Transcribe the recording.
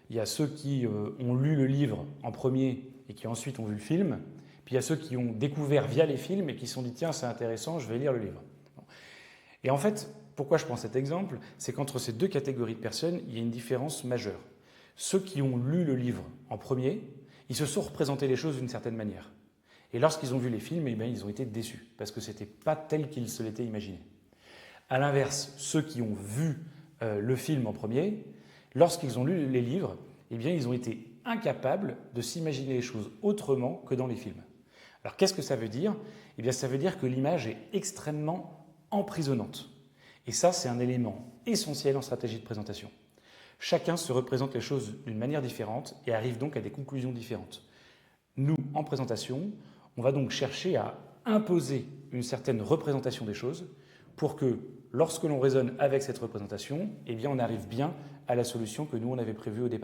Il y a ceux qui ont lu le livre en premier et qui ensuite ont vu le film. Puis il y a ceux qui ont découvert via les films et qui se sont dit « tiens, c'est intéressant, je vais lire le livre ». Et en fait, pourquoi je prends cet exemple? C'est qu'entre ces deux catégories de personnes, il y a une différence majeure. Ceux qui ont lu le livre en premier, ils se sont représentés les choses d'une certaine manière. Et lorsqu'ils ont vu les films, eh bien, ils ont été déçus, parce que ce n'était pas tel qu'ils se l'étaient imaginé. A l'inverse, ceux qui ont vu le film en premier, lorsqu'ils ont lu les livres, eh bien, ils ont été incapables de s'imaginer les choses autrement que dans les films. Alors qu'est-ce que ça veut dire? Eh bien, ça veut dire que l'image est extrêmement emprisonnante. Et ça, c'est un élément essentiel en stratégie de présentation. Chacun se représente les choses d'une manière différente et arrive donc à des conclusions différentes. Nous, en présentation, on va donc chercher à imposer une certaine représentation des choses pour que, lorsque l'on raisonne avec cette représentation, eh bien, on arrive bien à la solution que nous, on avait prévue au départ.